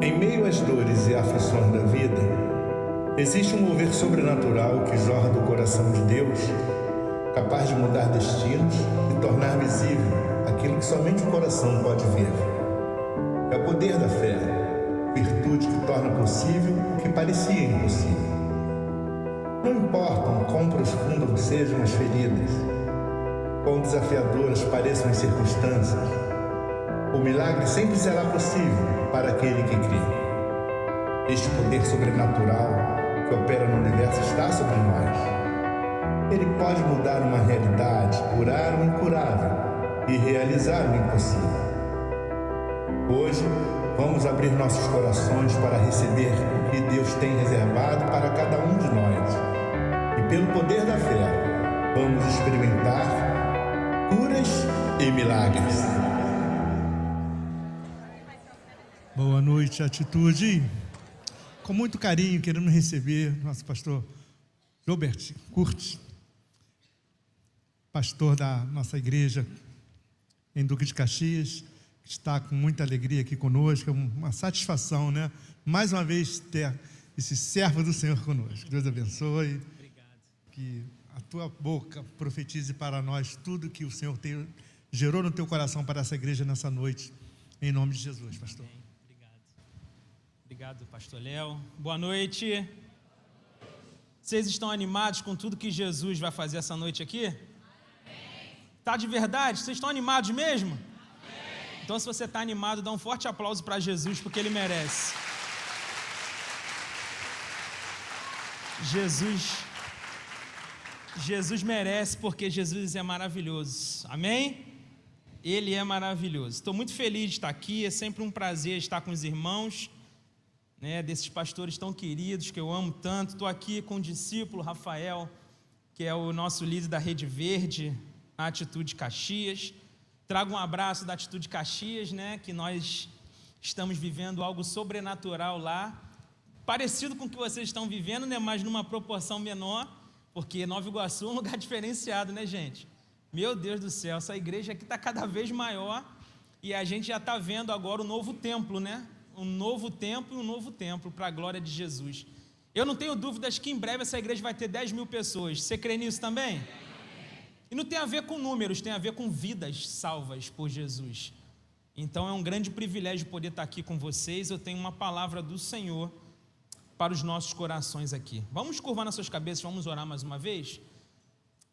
Em meio às dores e aflições da vida, existe um mover sobrenatural que jorra do coração de Deus, capaz de mudar destinos e tornar visível aquilo que somente o coração pode ver. É o poder da fé, virtude que torna possível o que parecia impossível. Não importam quão profundas sejam as feridas, quão desafiadoras pareçam as circunstâncias, o milagre sempre será possível para aquele que crê. Este poder sobrenatural que opera no universo está sobre nós. Ele pode mudar uma realidade, curar o incurável e realizar o impossível. Hoje, vamos abrir nossos corações para receber o que Deus tem reservado para cada um de nós. E pelo poder da fé, vamos experimentar curas e milagres. Boa noite, Atitude. Com muito carinho, querendo receber nosso pastor Robert Curti, pastor da nossa igreja em Duque de Caxias, que está com muita alegria aqui conosco. É uma satisfação, né? Mais uma vez ter esse servo do Senhor conosco. Deus abençoe. Obrigado. Que a tua boca profetize para nós tudo que o Senhor gerou no teu coração para essa igreja nessa noite. Em nome de Jesus, pastor. Amém. Obrigado, pastor Léo. Boa noite. Vocês estão animados com tudo que Jesus vai fazer essa noite aqui? Tá de verdade? Vocês estão animados mesmo? Então, se você está animado, dá um forte aplauso para Jesus, porque Ele merece. Jesus merece, porque Jesus é maravilhoso. Amém? Ele é maravilhoso. Estou muito feliz de estar aqui. É sempre um prazer estar com os irmãos, né, desses pastores tão queridos que eu amo tanto. Estou aqui com o discípulo Rafael, que é o nosso líder da Rede Verde, na Atitude Caxias. Trago um abraço da Atitude Caxias, né, que nós estamos vivendo algo sobrenatural lá, parecido com o que vocês estão vivendo, né, mas numa proporção menor, porque Nova Iguaçu é um lugar diferenciado, né, gente? Meu Deus do céu, essa igreja aqui está cada vez maior e a gente já está vendo agora o novo templo, né? Um novo templo e um novo templo para a glória de Jesus. Eu não tenho dúvidas que em breve essa igreja vai ter 10 mil pessoas. Você crê nisso também? E não tem a ver com números, tem a ver com vidas salvas por Jesus. Então é um grande privilégio poder estar aqui com vocês. Eu tenho uma palavra do Senhor para os nossos corações aqui. Vamos curvar nossas cabeças, vamos orar mais uma vez?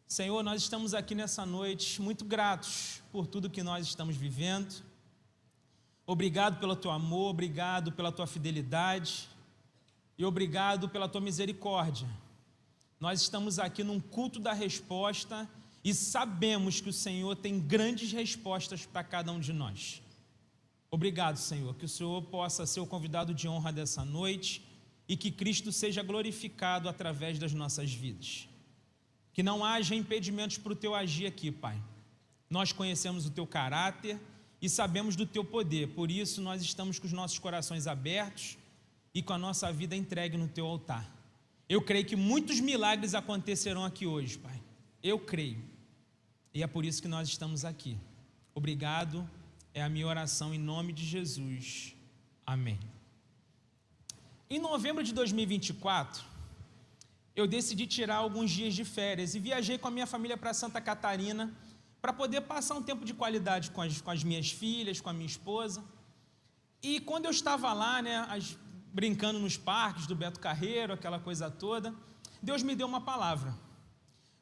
Senhor, nós estamos aqui nessa noite muito gratos por tudo que nós estamos vivendo. Obrigado pelo teu amor, obrigado pela tua fidelidade e obrigado pela tua misericórdia. Nós estamos aqui num culto da resposta e sabemos que o Senhor tem grandes respostas para cada um de nós. Obrigado, Senhor, que o Senhor possa ser o convidado de honra dessa noite e que Cristo seja glorificado através das nossas vidas. Que não haja impedimentos para o teu agir aqui, Pai. Nós conhecemos o teu caráter e sabemos do teu poder, por isso nós estamos com os nossos corações abertos e com a nossa vida entregue no teu altar. Eu creio que muitos milagres acontecerão aqui hoje, Pai. Eu creio. E é por isso que nós estamos aqui. Obrigado, é a minha oração em nome de Jesus. Amém. Em novembro de 2024, eu decidi tirar alguns dias de férias e viajei com a minha família para Santa Catarina, para poder passar um tempo de qualidade com as minhas filhas, com a minha esposa. E quando eu estava lá, né, brincando nos parques do Beto Carreiro, aquela coisa toda, Deus me deu uma palavra.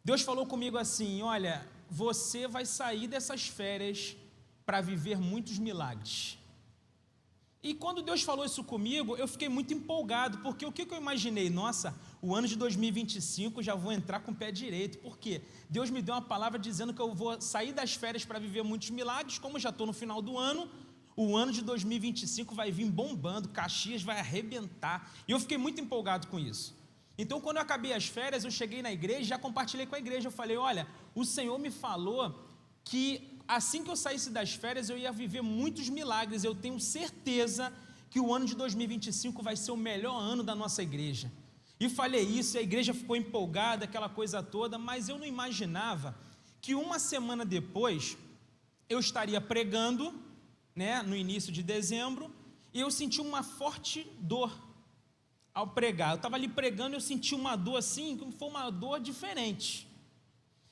Deus falou comigo assim: olha, você vai sair dessas férias para viver muitos milagres. E quando Deus falou isso comigo, eu fiquei muito empolgado, porque o que eu imaginei? Nossa, o ano de 2025 já vou entrar com o pé direito, porque Deus me deu uma palavra dizendo que eu vou sair das férias para viver muitos milagres. Como já estou no final do ano, o ano de 2025 vai vir bombando, Caxias vai arrebentar, e eu fiquei muito empolgado com isso. Então, quando eu acabei as férias, eu cheguei na igreja, já compartilhei com a igreja, eu falei: olha, o Senhor me falou que assim que eu saísse das férias, eu ia viver muitos milagres. Eu tenho certeza que o ano de 2025 vai ser o melhor ano da nossa igreja. E falei isso, e a igreja ficou empolgada, aquela coisa toda, mas eu não imaginava que uma semana depois eu estaria pregando, né, no início de dezembro, e eu senti uma forte dor ao pregar. Eu estava ali pregando e eu senti uma dor assim, como foi uma dor diferente.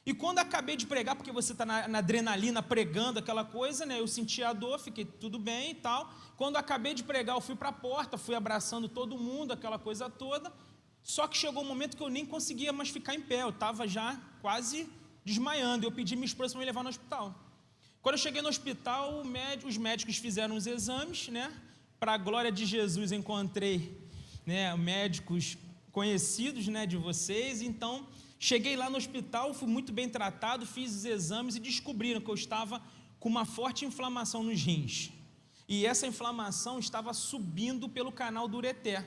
E quando acabei de pregar, porque você está na adrenalina pregando aquela coisa, né? Eu senti a dor, fiquei tudo bem e tal. Quando acabei de pregar, eu fui para a porta, fui abraçando todo mundo, aquela coisa toda. Só que chegou um momento que eu nem conseguia mais ficar em pé, eu estava já quase desmaiando. Eu pedi minha esposa para me levar no hospital. Quando eu cheguei no hospital, os médicos fizeram os exames, né? Para a glória de Jesus, encontrei, né, médicos conhecidos, né, de vocês. Então, cheguei lá no hospital, fui muito bem tratado, fiz os exames e descobriram que eu estava com uma forte inflamação nos rins. E essa inflamação estava subindo pelo canal do ureter.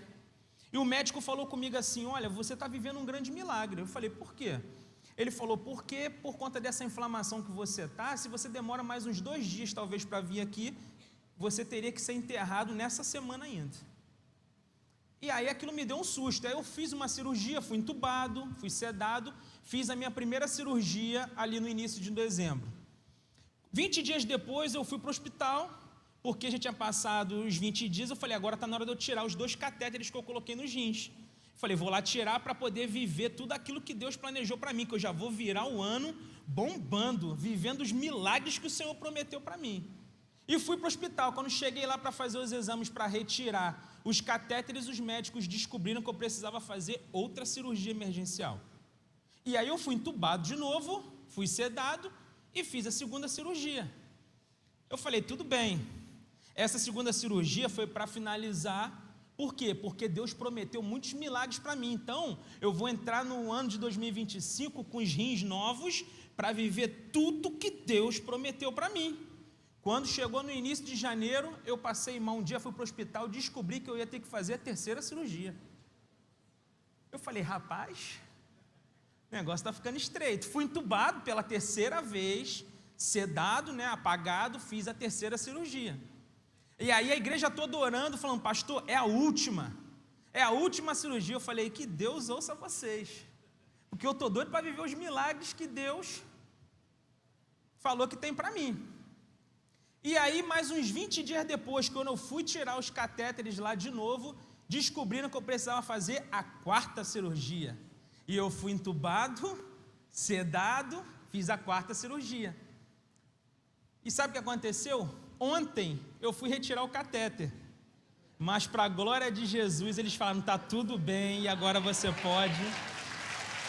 E o médico falou comigo assim: olha, você está vivendo um grande milagre. Eu falei: por quê? Ele falou: porque por conta dessa inflamação que você está, se você demora mais uns 2 dias talvez para vir aqui, você teria que ser enterrado nessa semana ainda. E aí aquilo me deu um susto. Aí eu fiz uma cirurgia, fui entubado, fui sedado, fiz a minha primeira cirurgia ali no início de dezembro. 20 dias depois eu fui para o hospital, porque já tinha passado os 20 dias, eu falei: agora está na hora de eu tirar os 2 catéteres que eu coloquei nos rins. Falei: vou lá tirar para poder viver tudo aquilo que Deus planejou para mim, que eu já vou virar o ano bombando, vivendo os milagres que o Senhor prometeu para mim. E fui para o hospital. Quando cheguei lá para fazer os exames para retirar os catéteres, os médicos descobriram que eu precisava fazer outra cirurgia emergencial. E aí eu fui entubado de novo, fui sedado e fiz a segunda cirurgia. Eu falei: tudo bem, essa segunda cirurgia foi para finalizar. Por quê? Porque Deus prometeu muitos milagres para mim. Então, eu vou entrar no ano de 2025 com os rins novos para viver tudo que Deus prometeu para mim. Quando chegou no início de janeiro, eu passei mal um dia, fui para o hospital, descobri que eu ia ter que fazer a 3ª cirurgia. Eu falei: rapaz, o negócio está ficando estreito. Fui entubado pela 3ª vez, sedado, né, apagado, fiz a 3ª cirurgia. E aí a igreja toda orando, falando: pastor, é a última cirurgia. Eu falei: que Deus ouça vocês, porque eu estou doido para viver os milagres que Deus falou que tem para mim. E aí, mais uns 20 dias depois, quando eu fui tirar os catéteres lá de novo, descobriram que eu precisava fazer a 4ª cirurgia. E eu fui entubado, sedado, fiz a 4ª cirurgia. E sabe o que aconteceu? Ontem eu fui retirar o catéter, mas para a glória de Jesus, eles falaram: está tudo bem e agora você pode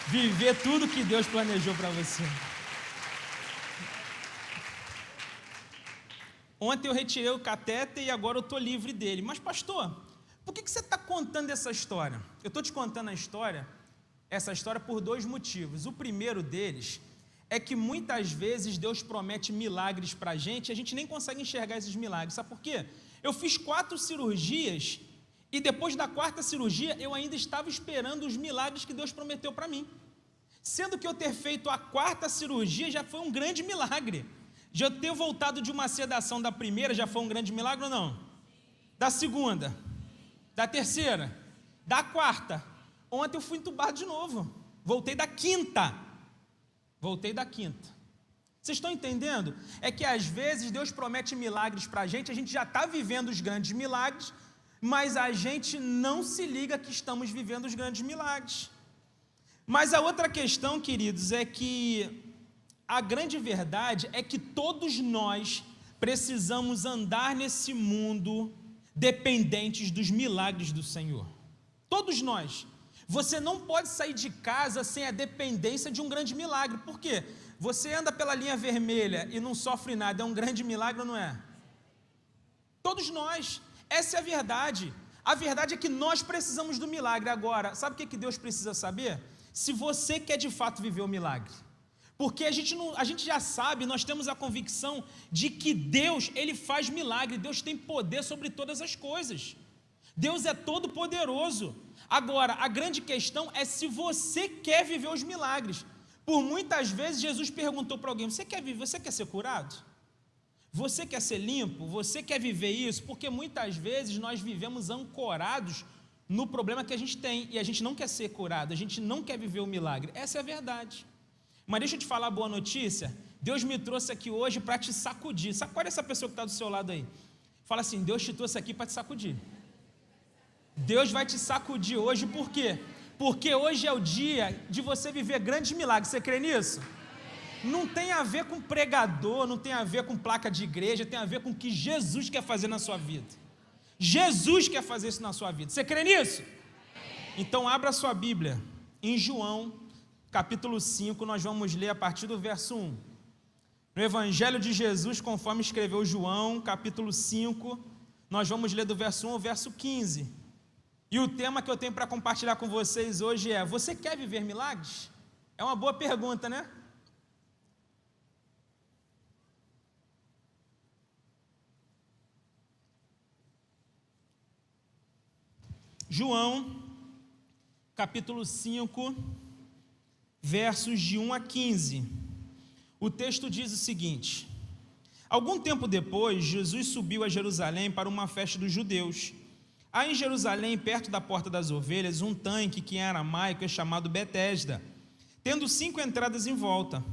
viver tudo que Deus planejou para você. Ontem eu retirei o catéter e agora eu estou livre dele. Mas pastor, por que você está contando essa história? Eu estou te contando essa história por 2 motivos. O primeiro deles é que muitas vezes Deus promete milagres para a gente e a gente nem consegue enxergar esses milagres. Sabe por quê? Eu fiz 4 cirurgias e depois da 4ª cirurgia eu ainda estava esperando os milagres que Deus prometeu para mim. Sendo que eu ter feito a 4ª cirurgia já foi um grande milagre. Já ter voltado de uma sedação da primeira já foi um grande milagre ou não? Da segunda, da terceira, da 4ª. Ontem eu fui entubado de novo. Voltei da 5ª. Vocês estão entendendo? É que às vezes Deus promete milagres para a gente já está vivendo os grandes milagres, mas a gente não se liga que estamos vivendo os grandes milagres. Mas a outra questão, queridos, é que a grande verdade é que todos nós precisamos andar nesse mundo dependentes dos milagres do Senhor. Todos nós. Você não pode sair de casa sem a dependência de um grande milagre. Por quê? Você anda pela linha vermelha e não sofre nada, é um grande milagre ou não é? Todos nós. Essa é a verdade. A verdade é que nós precisamos do milagre. Agora, sabe o que Deus precisa saber? Se você quer de fato viver o milagre. Porque a gente já sabe, nós temos a convicção de que Deus, Ele faz milagre, Deus tem poder sobre todas as coisas. Deus é todo poderoso. Agora, a grande questão é se você quer viver os milagres. Por muitas vezes Jesus perguntou para alguém: você quer viver, você quer ser curado? Você quer ser limpo? Você quer viver isso? Porque muitas vezes nós vivemos ancorados no problema que a gente tem e a gente não quer ser curado, a gente não quer viver o milagre. Essa é a verdade. Mas deixa eu te falar a boa notícia. Deus me trouxe aqui hoje para te sacudir. Sacode essa pessoa que está do seu lado aí. Fala assim: Deus te trouxe aqui para te sacudir. Deus vai te sacudir hoje, por quê? Porque hoje é o dia de você viver grandes milagres. Você crê nisso? Não tem a ver com pregador, não tem a ver com placa de igreja, tem a ver com o que Jesus quer fazer na sua vida. Jesus quer fazer isso na sua vida. Você crê nisso? Então abra sua Bíblia em João, capítulo 5, nós vamos ler a partir do verso 1. No Evangelho de Jesus, conforme escreveu João, capítulo 5, nós vamos ler do verso 1 ao verso 15. E o tema que eu tenho para compartilhar com vocês hoje é: você quer viver milagres? É uma boa pergunta, né? João, capítulo 5, versos de 1 a 15. O texto diz o seguinte: algum tempo depois, Jesus subiu a Jerusalém para uma festa dos judeus. Há em Jerusalém, perto da Porta das Ovelhas, um tanque que em aramaico é chamado Betesda, tendo 5 entradas em volta.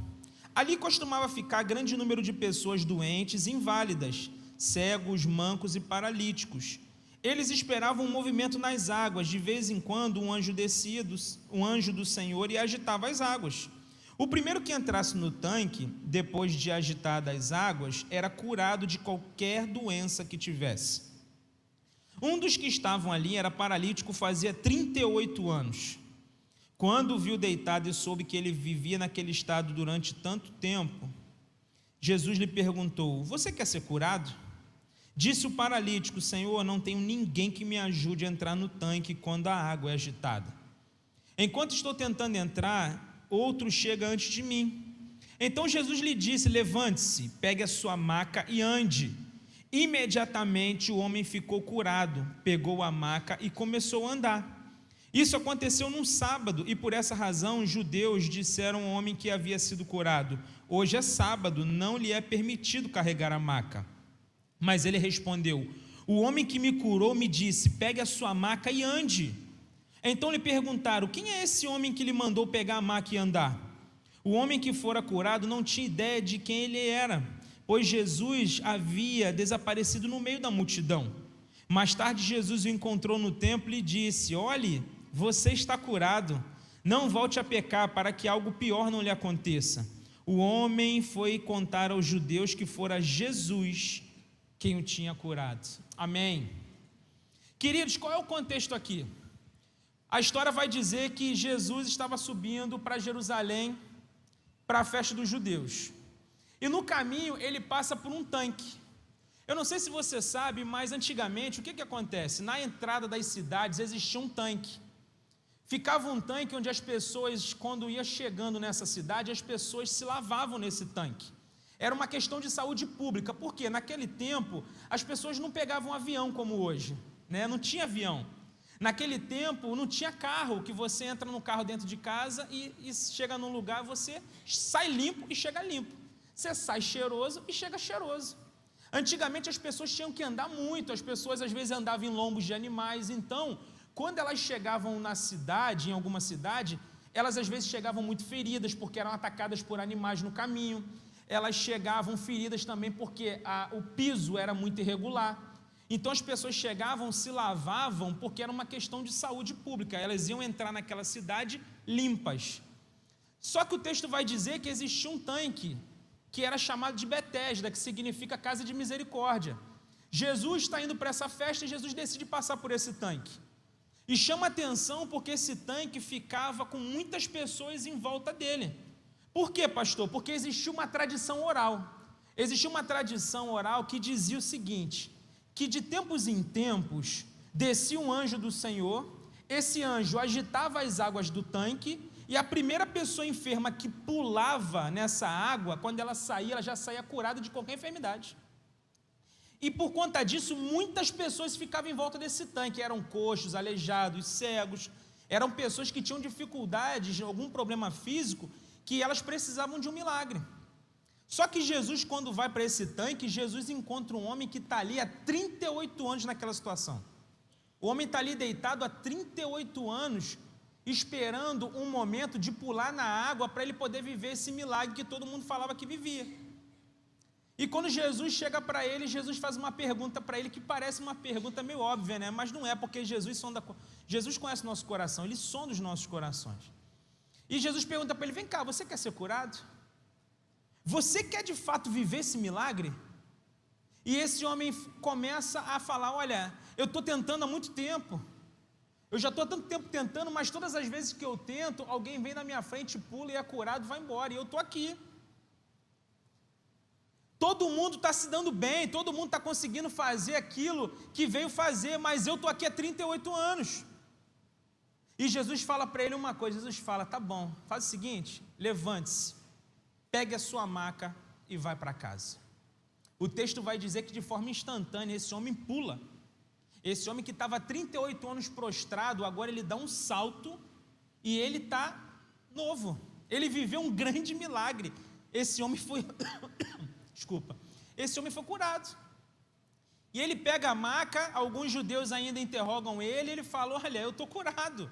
Ali costumava ficar grande número de pessoas doentes e inválidas, cegos, mancos e paralíticos. Eles esperavam um movimento nas águas. De vez em quando um anjo descia, um anjo do Senhor, e agitava as águas. O primeiro que entrasse no tanque, depois de agitadas as águas, era curado de qualquer doença que tivesse. Um dos que estavam ali era paralítico, fazia 38 anos. Quando o viu deitado e soube que ele vivia naquele estado durante tanto tempo, Jesus lhe perguntou: você quer ser curado? Disse o paralítico: Senhor, não tenho ninguém que me ajude a entrar no tanque quando a água é agitada. Enquanto estou tentando entrar, outro chega antes de mim. Então Jesus lhe disse: levante-se, pegue a sua maca e ande. Imediatamente o homem ficou curado, pegou a maca e começou a andar. Isso aconteceu num sábado, e por essa razão os judeus disseram ao homem que havia sido curado: hoje é sábado, não lhe é permitido carregar a maca. Mas ele respondeu: o homem que me curou me disse: pegue a sua maca e ande. Então lhe perguntaram: quem é esse homem que lhe mandou pegar a maca e andar? O homem que fora curado não tinha ideia de quem ele era, pois Jesus havia desaparecido no meio da multidão. Mais tarde Jesus o encontrou no templo e disse: olhe, você está curado, não volte a pecar, para que algo pior não lhe aconteça. O homem foi contar aos judeus que fora Jesus quem o tinha curado. Amém. Queridos, qual é o contexto aqui? A história vai dizer que Jesus estava subindo para Jerusalém, para a festa dos judeus. E no caminho ele passa por um tanque. Eu não sei se você sabe, mas antigamente o que acontece? Na entrada das cidades existia um tanque. Ficava um tanque onde as pessoas, quando ia chegando nessa cidade, as pessoas se lavavam nesse tanque. Era uma questão de saúde pública, porque naquele tempo as pessoas não pegavam avião como hoje, né? Não tinha avião. Naquele tempo não tinha carro, que você entra no carro dentro de casa e chega num lugar, você sai limpo e chega limpo. Você sai cheiroso e chega cheiroso. Antigamente as pessoas tinham que andar muito, as pessoas às vezes andavam em lombos de animais. Então, quando elas chegavam na cidade, em alguma cidade, elas às vezes chegavam muito feridas, porque eram atacadas por animais no caminho. Elas chegavam feridas também porque o piso era muito irregular. Então as pessoas chegavam, se lavavam, porque era uma questão de saúde pública. Elas iam entrar naquela cidade limpas. Só que o texto vai dizer que existia um tanque, que era chamado de Betesda, que significa casa de misericórdia. Jesus está indo para essa festa e Jesus decide passar por esse tanque. E chama atenção porque esse tanque ficava com muitas pessoas em volta dele. Por quê, pastor? Porque existia uma tradição oral. Existia uma tradição oral que dizia o seguinte: que de tempos em tempos descia um anjo do Senhor, esse anjo agitava as águas do tanque, e a primeira pessoa enferma que pulava nessa água, quando ela saía, ela já saía curada de qualquer enfermidade. E por conta disso, muitas pessoas ficavam em volta desse tanque, eram coxos, aleijados, cegos, eram pessoas que tinham dificuldades, algum problema físico, que elas precisavam de um milagre. Só que Jesus, quando vai para esse tanque, Jesus encontra um homem que está ali há 38 anos naquela situação. O homem está ali deitado há 38 anos, esperando um momento de pular na água para ele poder viver esse milagre que todo mundo falava que vivia. E quando Jesus chega para ele, Jesus faz uma pergunta para ele que parece uma pergunta meio óbvia, né? Mas não é, porque Jesus conhece o nosso coração, Ele sonda os nossos corações. E Jesus pergunta para ele: vem cá, você quer ser curado? Você quer de fato viver esse milagre? E esse homem começa a falar: olha, eu estou tentando há muito tempo, eu já estou há tanto tempo tentando, mas todas as vezes que eu tento, alguém vem na minha frente, pula e é curado, vai embora, e eu estou aqui. Todo mundo está se dando bem, todo mundo está conseguindo fazer aquilo que veio fazer, mas eu estou aqui há 38 anos. E Jesus fala para ele uma coisa, Jesus fala: tá bom, faz o seguinte, levante-se, pegue a sua maca e vai para casa. O texto vai dizer que de forma instantânea esse homem pula. Esse homem que estava há 38 anos prostrado, agora ele dá um salto e ele está novo. Ele viveu um grande milagre. Esse homem foi... Esse homem foi curado. E ele pega a maca, alguns judeus ainda interrogam ele, ele fala: olha, eu estou curado.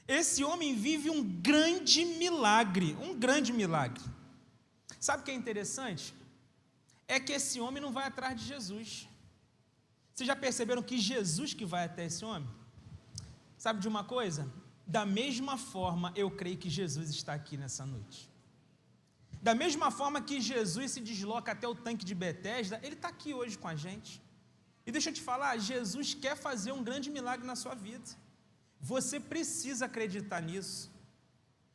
Esse homem vive um grande milagre, Sabe o que é interessante? É que esse homem não vai atrás de Jesus. Vocês já perceberam que Jesus que vai até esse homem? Sabe de uma coisa? Da mesma forma, eu creio que Jesus está aqui nessa noite. Da mesma forma que Jesus se desloca até o tanque de Betesda, Ele está aqui hoje com a gente. E deixa eu te falar, Jesus quer fazer um grande milagre na sua vida. Você precisa acreditar nisso.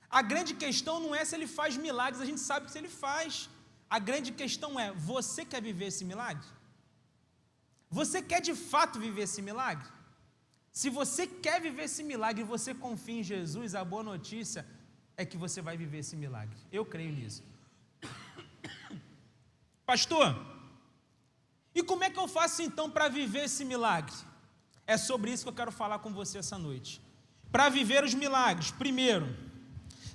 A grande questão não é se Ele faz milagres, a gente sabe que se Ele faz. A grande questão é: você quer viver esse milagre? Você quer de fato viver esse milagre? Se você quer viver esse milagre e você confia em Jesus, a boa notícia é que você vai viver esse milagre. Eu creio nisso. Pastor, e como é que eu faço então para viver esse milagre? É sobre isso que eu quero falar com você essa noite. Para viver os milagres, primeiro,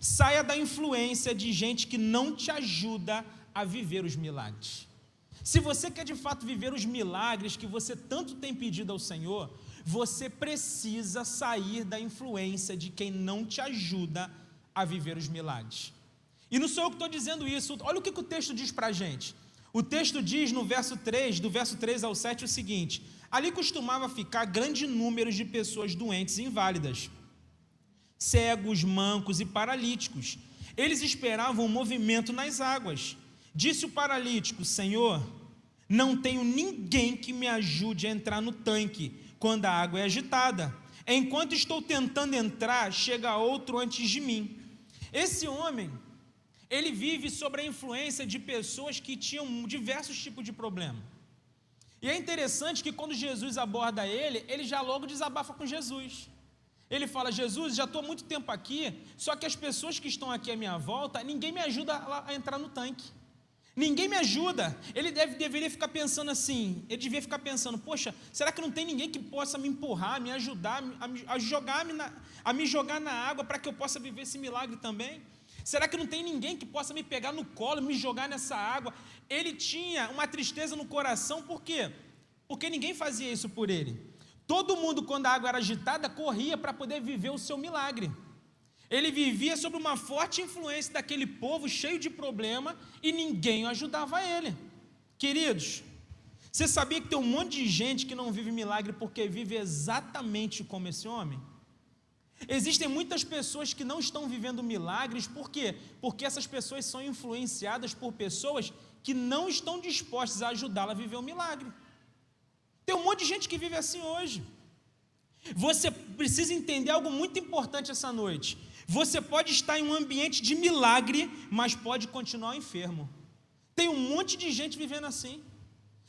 saia da influência de gente que não te ajuda a viver os milagres. Se você quer de fato viver os milagres que você tanto tem pedido ao Senhor, você precisa sair da influência de quem não te ajuda a viver os milagres. E não sou eu que estou dizendo isso, olha o que o texto diz para a gente. O texto diz no verso 3, do verso 3 ao 7, o seguinte: ali costumava ficar grande número de pessoas doentes e inválidas, cegos, mancos e paralíticos. Eles esperavam um movimento nas águas. Disse o paralítico: Senhor, não tenho ninguém que me ajude a entrar no tanque quando a água é agitada. Enquanto estou tentando entrar, chega outro antes de mim. Esse homem, ele vive sob a influência de pessoas que tinham diversos tipos de problema. E é interessante que quando Jesus aborda ele já logo desabafa com Jesus. Ele fala: Jesus, já estou há muito tempo aqui, só que as pessoas que estão aqui à minha volta, ninguém me ajuda a entrar no tanque. Ninguém me ajuda. Ele deveria ficar pensando assim, ele devia ficar pensando: poxa, será que não tem ninguém que possa me empurrar, me ajudar, a me jogar na água para que eu possa viver esse milagre também? Será que não tem ninguém que possa me pegar no colo, me jogar nessa água? Ele tinha uma tristeza no coração, por quê? Porque ninguém fazia isso por ele. Todo mundo, quando a água era agitada, corria para poder viver o seu milagre. Ele vivia sob uma forte influência daquele povo cheio de problema e ninguém ajudava ele. Queridos, você sabia que tem um monte de gente que não vive milagre porque vive exatamente como esse homem? Existem muitas pessoas que não estão vivendo milagres, por quê? Porque essas pessoas são influenciadas por pessoas que não estão dispostas a ajudá-la a viver o milagre. Tem um monte de gente que vive assim hoje. Você precisa entender algo muito importante essa noite. Você pode estar em um ambiente de milagre, mas pode continuar enfermo. Tem um monte de gente vivendo assim.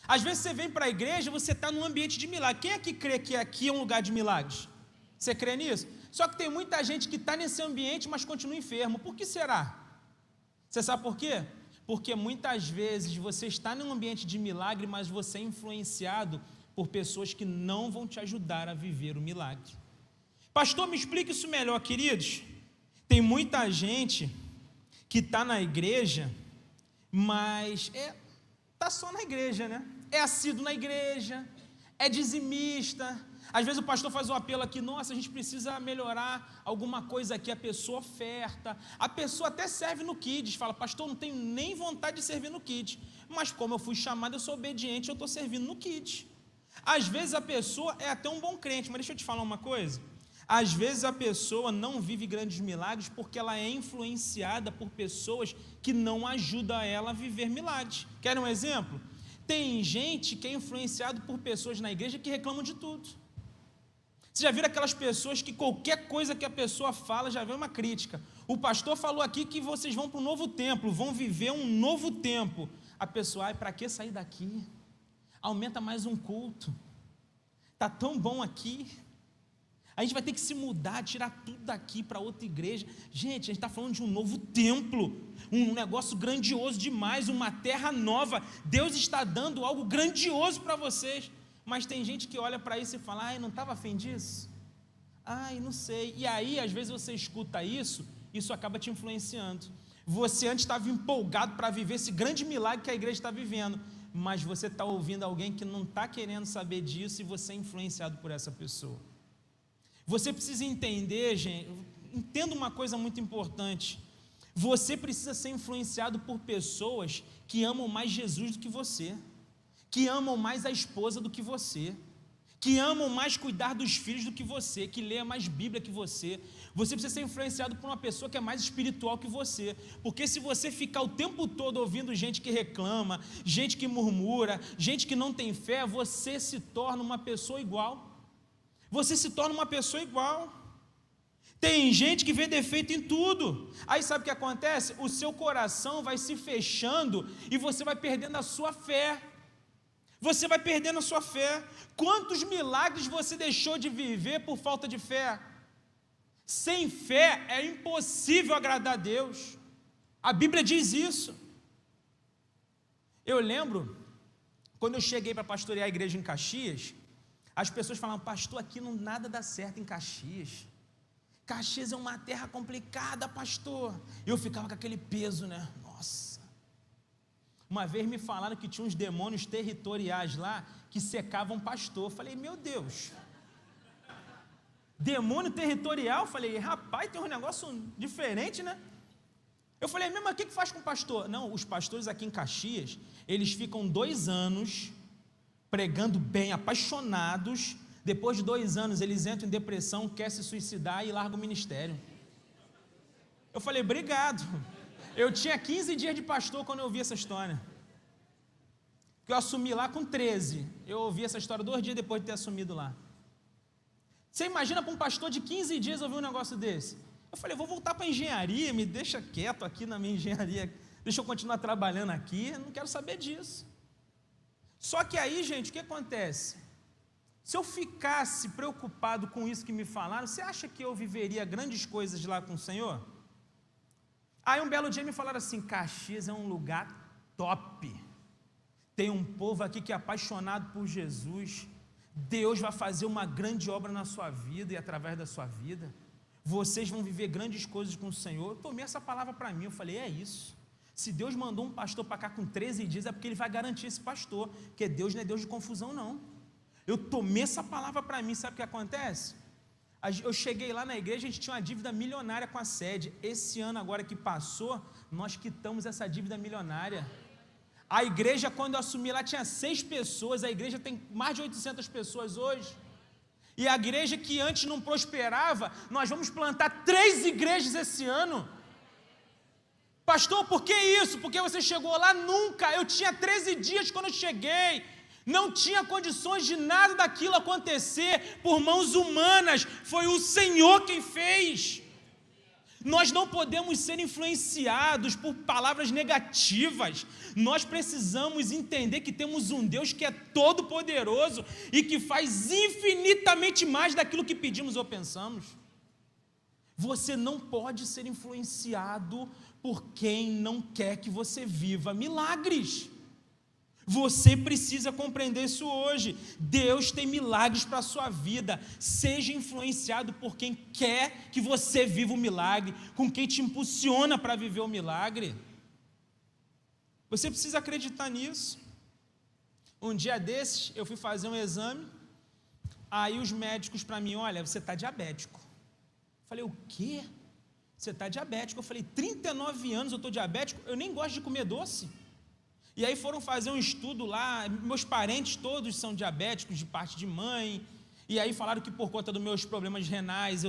Às vezes você vem para a igreja, você está num ambiente de milagre. Quem é que crê que aqui é um lugar de milagres? Você crê nisso? Só que tem muita gente que está nesse ambiente, mas continua enfermo. Por que será? Você sabe por quê? Porque muitas vezes você está num ambiente de milagre, mas você é influenciado por pessoas que não vão te ajudar a viver o milagre. Pastor, me explica isso melhor, queridos. Tem muita gente que está na igreja, mas está só na igreja, né? É assíduo na igreja, é dizimista, Às vezes o pastor faz um apelo aqui, nossa, a gente precisa melhorar alguma coisa aqui, a pessoa oferta, a pessoa até serve no Kids, fala, pastor, não tenho nem vontade de servir no Kids, mas como eu fui chamado, eu sou obediente, eu estou servindo no Kids. Às vezes a pessoa é até um bom crente, mas deixa eu te falar uma coisa, às vezes a pessoa não vive grandes milagres porque ela é influenciada por pessoas que não ajudam ela a viver milagres. Quer um exemplo? Tem gente que é influenciado por pessoas na igreja que reclamam de tudo. Você já viram aquelas pessoas que qualquer coisa que a pessoa fala já vem uma crítica? O pastor falou aqui que vocês vão para um novo templo, vão viver um novo tempo. A pessoa, para que sair daqui? Aumenta mais um culto. Está tão bom aqui. A gente vai ter que se mudar, tirar tudo daqui para outra igreja. Gente, a gente está falando de um novo templo, um negócio grandioso demais, uma terra nova. Deus está dando algo grandioso para vocês. Mas tem gente que olha para isso e fala, ai, não estava afim disso? Ai, não sei. E aí, às vezes você escuta isso acaba te influenciando. Você antes estava empolgado para viver esse grande milagre que a igreja está vivendo, mas você está ouvindo alguém que não está querendo saber disso e você é influenciado por essa pessoa. Você precisa entender, gente, entenda uma coisa muito importante, você precisa ser influenciado por pessoas que amam mais Jesus do que você, que amam mais a esposa do que você, que amam mais cuidar dos filhos do que você, que lê mais Bíblia que você. Você precisa ser influenciado por uma pessoa que é mais espiritual que você, porque se você ficar o tempo todo ouvindo gente que reclama, gente que murmura, gente que não tem fé, você se torna uma pessoa igual. Você se torna uma pessoa igual. Tem gente que vê defeito em tudo. Aí sabe o que acontece? O seu coração vai se fechando e você vai perdendo a sua fé. Você vai perdendo a sua fé. Quantos milagres você deixou de viver por falta de fé? Sem fé é impossível agradar a Deus. A Bíblia diz isso. Eu lembro, quando eu cheguei para pastorear a igreja em Caxias, as pessoas falavam, pastor, aqui não nada dá certo em Caxias. Caxias é uma terra complicada, pastor. Eu ficava com aquele peso, né? Nossa. Uma vez me falaram que tinha uns demônios territoriais lá que secavam pastor. Eu falei, meu Deus. Demônio territorial? Eu falei, rapaz, tem um negócio diferente, né? Eu falei, mesmo, mas o que faz com o pastor? Não, os pastores aqui em Caxias, eles ficam 2 anos pregando bem, apaixonados. Depois de 2 anos eles entram em depressão, querem se suicidar e largam o ministério. Eu falei, obrigado. Eu tinha 15 dias de pastor quando eu ouvi essa história, que eu assumi lá com 13. Eu ouvi essa história 2 dias depois de ter assumido lá. Você imagina para um pastor de 15 dias ouvir um negócio desse? Eu falei, vou voltar para a engenharia, me deixa quieto aqui na minha engenharia, deixa eu continuar trabalhando aqui, eu não quero saber disso. Só que aí, gente, o que acontece? Se eu ficasse preocupado com isso que me falaram, você acha que eu viveria grandes coisas lá com o Senhor? Aí um belo dia me falaram assim, Caxias é um lugar top, tem um povo aqui que é apaixonado por Jesus, Deus vai fazer uma grande obra na sua vida e através da sua vida, vocês vão viver grandes coisas com o Senhor. Eu tomei essa palavra para mim, eu falei, é isso. Se Deus mandou um pastor para cá com 13 dias, é porque Ele vai garantir esse pastor, porque Deus não é Deus de confusão, não. Eu tomei essa palavra para mim, sabe o que acontece? Eu cheguei lá na igreja, a gente tinha uma dívida milionária com a sede. Esse ano agora que passou, nós quitamos essa dívida milionária. A igreja, quando eu assumi lá, tinha 6 pessoas, a igreja tem mais de 800 pessoas hoje. E a igreja que antes não prosperava, nós vamos plantar 3 igrejas esse ano. Pastor, por que isso? Porque você chegou lá? Nunca, eu tinha 13 dias quando eu cheguei, não tinha condições de nada daquilo acontecer por mãos humanas, foi o Senhor quem fez. Nós não podemos ser influenciados por palavras negativas, nós precisamos entender que temos um Deus que é todo poderoso e que faz infinitamente mais daquilo que pedimos ou pensamos. Você não pode ser influenciado por quem não quer que você viva milagres. Você precisa compreender isso hoje. Deus tem milagres para a sua vida. Seja influenciado por quem quer que você viva o milagre, com quem te impulsiona para viver o milagre. Você precisa acreditar nisso. Um dia desses, eu fui fazer um exame Aí os médicos para mim, olha, você está diabético. Eu falei, o quê? Você está diabético? Eu falei, 39 anos eu estou diabético, eu nem gosto de comer doce. E aí foram fazer um estudo lá, meus parentes todos são diabéticos de parte de mãe, e aí falaram que por conta dos meus problemas renais,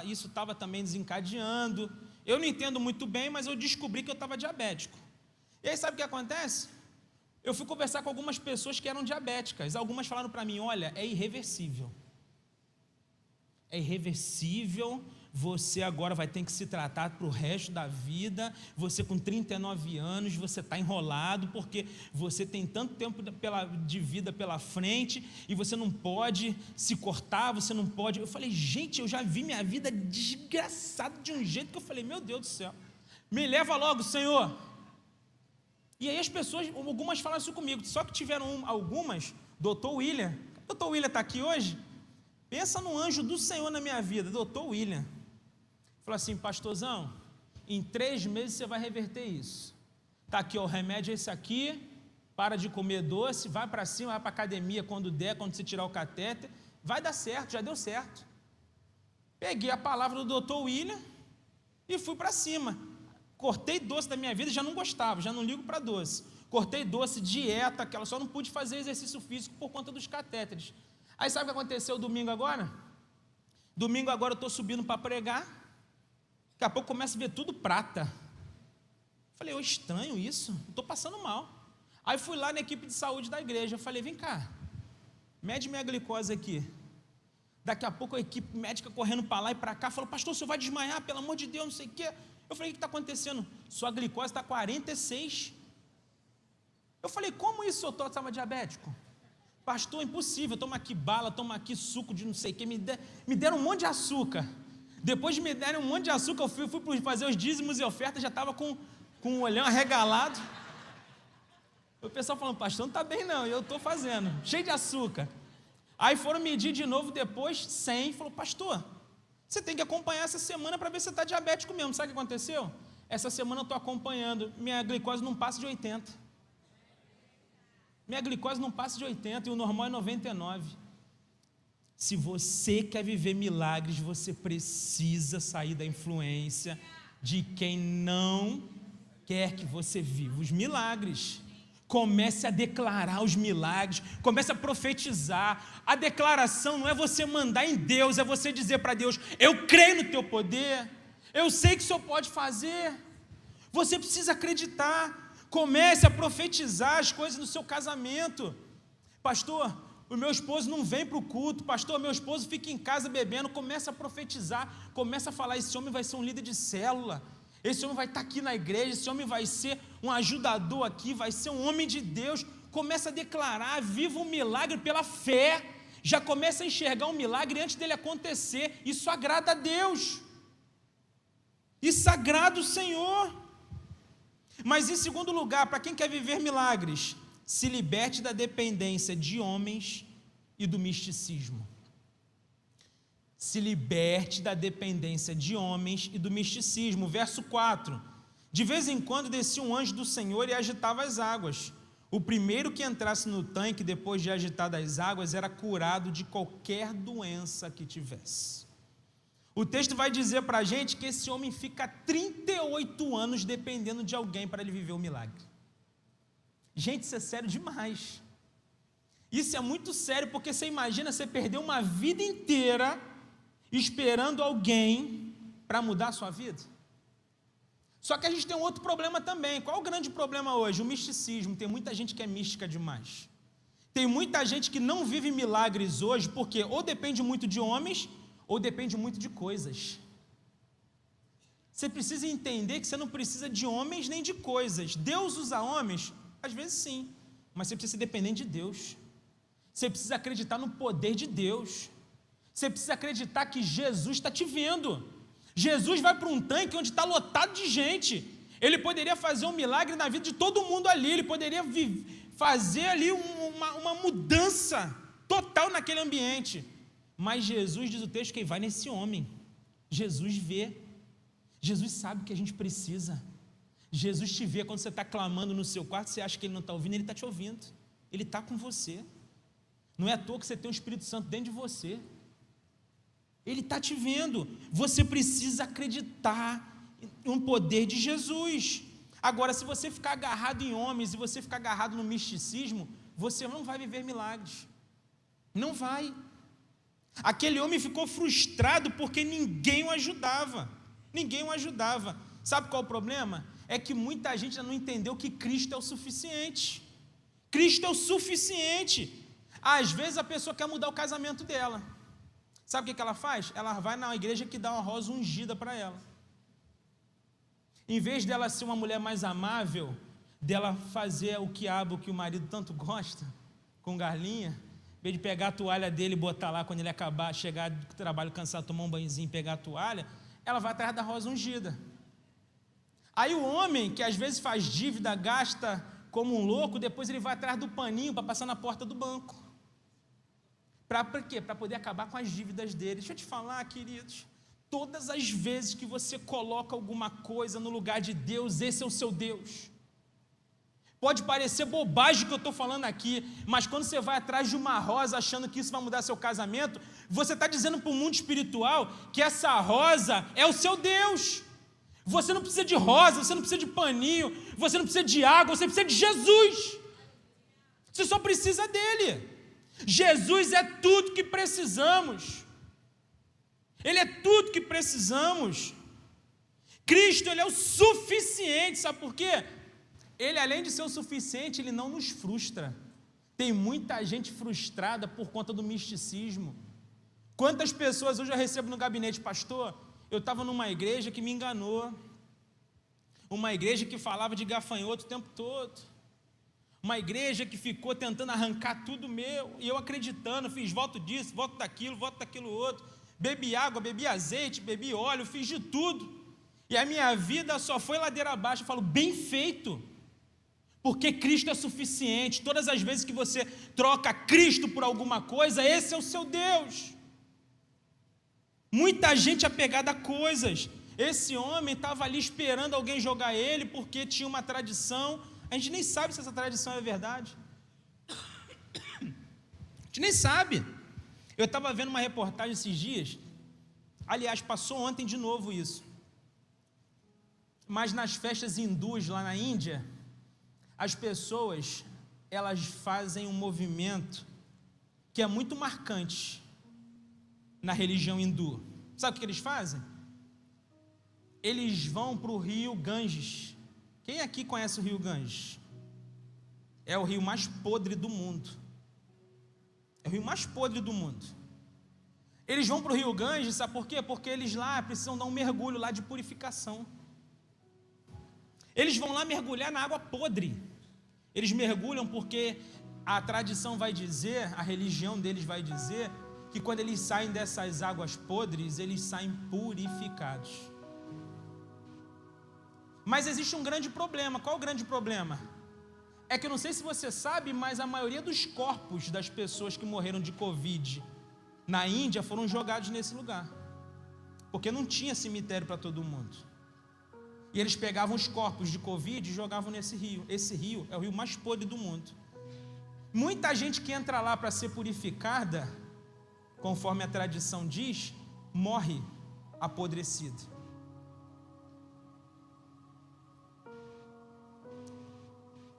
isso estava também desencadeando. Eu não entendo muito bem, mas eu descobri que eu estava diabético. E aí sabe o que acontece? Eu fui conversar com algumas pessoas que eram diabéticas, algumas falaram para mim, olha, é irreversível. É irreversível, você agora vai ter que se tratar para o resto da vida, você com 39 anos, você está enrolado, porque você tem tanto tempo de vida pela frente, e você não pode se cortar, você não pode... Eu falei, gente, eu já vi minha vida desgraçada de um jeito que eu falei, meu Deus do céu, me leva logo, Senhor. E aí as pessoas, algumas falaram isso comigo, só que tiveram algumas, doutor William está aqui hoje? Pensa no anjo do Senhor na minha vida, doutor William. Falou assim, pastorzão, em 3 meses você vai reverter isso. Está aqui, ó, o remédio é esse aqui, para de comer doce, vai para cima, vai para a academia quando der, quando você tirar o catéter, vai dar certo, já deu certo. Peguei a palavra do doutor William e fui para cima. Cortei doce da minha vida, já não gostava, já não ligo para doce. Cortei doce, dieta, aquela, só não pude fazer exercício físico por conta dos catéteres. Aí sabe o que aconteceu domingo agora? Domingo agora eu estou subindo para pregar, daqui a pouco começo a ver tudo prata. Falei, ô, estranho isso, estou passando mal. Aí fui lá na equipe de saúde da igreja, falei, vem cá, mede minha glicose aqui. Daqui a pouco a equipe médica correndo para lá e para cá, falou, pastor, o senhor vai desmaiar, pelo amor de Deus, não sei o quê. Eu falei, o que está acontecendo? Sua glicose está 46. Eu falei, como isso, doutor, estava diabético? Pastor, impossível, toma aqui bala, toma aqui suco de não sei o que, me deram um monte de açúcar. Depois de me derem um monte de açúcar, eu fui fazer os dízimos e ofertas, já estava com o olhão arregalado. O pessoal falando, pastor, não está bem não, e eu estou fazendo, cheio de açúcar. Aí foram medir de novo depois, 100, falou, pastor, você tem que acompanhar essa semana para ver se você está diabético mesmo. Sabe o que aconteceu? Essa semana eu estou acompanhando, minha glicose não passa de 80. Minha glicose não passa de 80 e o normal é 99. Se você quer viver milagres, você precisa sair da influência de quem não quer que você viva os milagres. Comece a declarar os milagres, comece a profetizar. A declaração não é você mandar em Deus, é você dizer para Deus, eu creio no teu poder, eu sei que o Senhor pode fazer. Você precisa acreditar. Comece a profetizar as coisas no seu casamento. Pastor, o meu esposo não vem para o culto. Pastor, meu esposo fica em casa bebendo. Comece a profetizar, comece a falar, esse homem vai ser um líder de célula, esse homem vai estar aqui na igreja, esse homem vai ser um ajudador aqui, vai ser um homem de Deus. Comece a declarar, viva um milagre pela fé. Já comece a enxergar um milagre antes dele acontecer. Isso agrada a Deus, isso agrada o Senhor. Mas em segundo lugar, para quem quer viver milagres, se liberte da dependência de homens e do misticismo. Se liberte da dependência de homens e do misticismo. Verso 4, de vez em quando descia um anjo do Senhor e agitava as águas. O primeiro que entrasse no tanque depois de agitadas as águas era curado de qualquer doença que tivesse. O texto vai dizer para a gente que esse homem fica 38 anos dependendo de alguém para ele viver o milagre. Gente, isso é sério demais. Isso é muito sério, porque você imagina você perder uma vida inteira esperando alguém para mudar a sua vida. Só que a gente tem um outro problema também. Qual é o grande problema hoje? O misticismo. Tem muita gente que é mística demais. Tem muita gente que não vive milagres hoje porque ou depende muito de homens ou depende muito de coisas. Você precisa entender que você não precisa de homens nem de coisas. Deus usa homens? Às vezes sim, mas você precisa ser dependente de Deus. Você precisa acreditar no poder de Deus. Você precisa acreditar que Jesus está te vendo. Jesus vai para um tanque onde está lotado de gente. Ele poderia fazer um milagre na vida de todo mundo ali. Ele poderia fazer ali uma mudança total naquele ambiente. Mas Jesus, diz o texto, quem vai nesse homem. Jesus vê. Jesus sabe o que a gente precisa. Jesus te vê quando você está clamando no seu quarto, você acha que ele não está ouvindo, ele está te ouvindo. Ele está com você. Não é à toa que você tem o Espírito Santo dentro de você. Ele está te vendo. Você precisa acreditar no poder de Jesus. Agora, se você ficar agarrado em homens e você ficar agarrado no misticismo, você não vai viver milagres. Não vai. Aquele homem ficou frustrado porque ninguém o ajudava. Ninguém o ajudava. Sabe qual é o problema? É que muita gente ainda não entendeu que Cristo é o suficiente. Cristo é o suficiente. Às vezes a pessoa quer mudar o casamento dela. Sabe o que ela faz? Ela vai na igreja que dá uma rosa ungida para ela. Em vez dela ser uma mulher mais amável, dela fazer o quiabo que o marido tanto gosta, com galinha, em vez de pegar a toalha dele e botar lá quando ele acabar, chegar do trabalho cansado, tomar um banhozinho e pegar a toalha, ela vai atrás da rosa ungida. Aí o homem, que às vezes faz dívida, gasta como um louco, depois ele vai atrás do paninho para passar na porta do banco. Para quê? Para poder acabar com as dívidas dele. Deixa eu te falar, queridos, todas as vezes que você coloca alguma coisa no lugar de Deus, esse é o seu Deus. Pode parecer bobagem o que eu estou falando aqui, mas quando você vai atrás de uma rosa achando que isso vai mudar seu casamento, você está dizendo para o mundo espiritual que essa rosa é o seu Deus. Você não precisa de rosa, você não precisa de paninho, você não precisa de água, você precisa de Jesus. Você só precisa dele. Jesus é tudo que precisamos. Ele é tudo que precisamos. Cristo, ele é o suficiente, sabe por quê? Ele, além de ser o suficiente, ele não nos frustra. Tem muita gente frustrada por conta do misticismo. Quantas pessoas hoje eu recebo no gabinete, pastor? Eu estava numa igreja que me enganou. Uma igreja que falava de gafanhoto o tempo todo. Uma igreja que ficou tentando arrancar tudo meu, e eu acreditando, fiz voto disso, voto daquilo outro, bebi água, bebi azeite, bebi óleo, fiz de tudo, e a minha vida só foi ladeira abaixo. Eu falo, bem feito, porque Cristo é suficiente. Todas as vezes que você troca Cristo por alguma coisa, esse é o seu Deus. Muita gente apegada a coisas. Esse homem estava ali esperando alguém jogar ele, porque tinha uma tradição. A gente nem sabe se essa tradição é verdade. A gente nem sabe. Eu estava vendo uma reportagem esses dias. Aliás, passou ontem de novo isso. Mas nas festas hindus lá na Índia, as pessoas, elas fazem um movimento que é muito marcante na religião hindu. Sabe o que eles fazem? Eles vão para o rio Ganges. Quem aqui conhece o rio Ganges? É o rio mais podre do mundo. É o rio mais podre do mundo. Eles vão para o rio Ganges, sabe por quê? Porque eles lá precisam dar um mergulho lá de purificação. Eles vão lá mergulhar na água podre. Eles mergulham porque a tradição vai dizer, a religião deles vai dizer, que quando eles saem dessas águas podres, eles saem purificados. Mas existe um grande problema. Qual o grande problema? É que eu não sei se você sabe, mas a maioria dos corpos das pessoas que morreram de Covid na Índia foram jogados nesse lugar, porque não tinha cemitério para todo mundo. E eles pegavam os corpos de Covid e jogavam nesse rio. Esse rio é o rio mais podre do mundo. Muita gente que entra lá para ser purificada, conforme a tradição diz, morre apodrecida.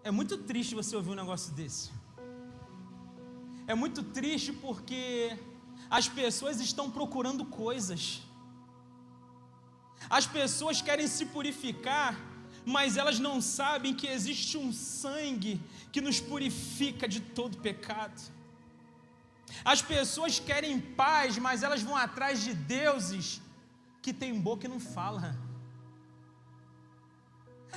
É muito triste você ouvir um negócio desse. É muito triste porque as pessoas estão procurando coisas. As pessoas querem se purificar, mas elas não sabem que existe um sangue que nos purifica de todo pecado. As pessoas querem paz, mas elas vão atrás de deuses que têm boca e não falam.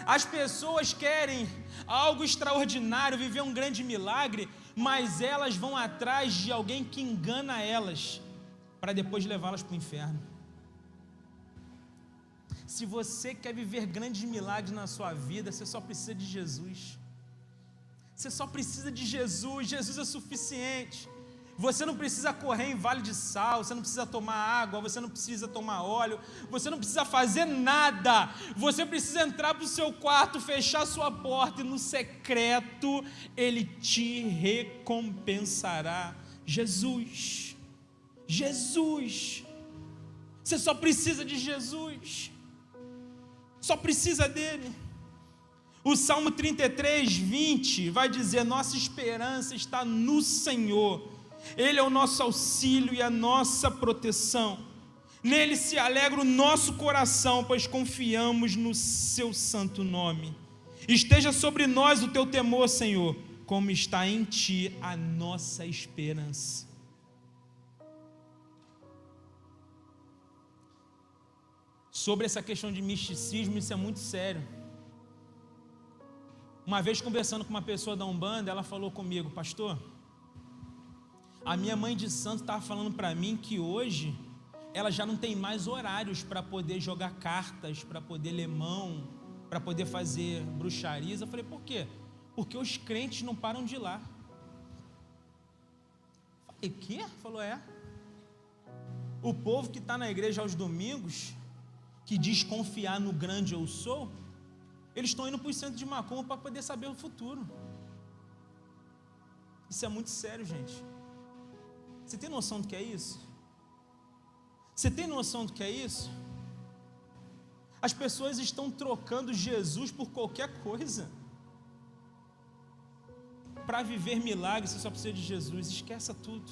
As pessoas querem algo extraordinário, viver um grande milagre, mas elas vão atrás de alguém que engana elas, para depois levá-las para o inferno. Se você quer viver grandes milagres na sua vida, você só precisa de Jesus. Você só precisa de Jesus. Jesus é suficiente. Você não precisa correr em vale de sal, você não precisa tomar água, você não precisa tomar óleo, você não precisa fazer nada. Você precisa entrar para o seu quarto, fechar a sua porta e no secreto Ele te recompensará Jesus. Jesus. Você só precisa de Jesus. Só precisa dele. O Salmo 33, 20 vai dizer: nossa esperança está no Senhor. Ele é o nosso auxílio e a nossa proteção. Nele se alegra o nosso coração, pois confiamos no seu santo nome. Esteja sobre nós o teu temor, Senhor, como está em ti a nossa esperança. Sobre essa questão de misticismo, isso é muito sério. Uma vez conversando com uma pessoa da Umbanda, ela falou comigo: pastor, a minha mãe de santo estava falando para mim que hoje ela já não tem mais horários para poder jogar cartas, para poder ler mão, para poder fazer bruxarias. Eu falei: por quê? Porque os crentes não param de ir lá. Falei: o quê? Falou: é. O povo que está na igreja aos domingos, que diz confiar no grande eu sou, eles estão indo para o centro de macumba para poder saber o futuro. Isso é muito sério, gente. Você tem noção do que é isso? Você tem noção do que é isso? As pessoas estão trocando Jesus por qualquer coisa. Para viver milagres, você só precisa de Jesus. Esqueça tudo.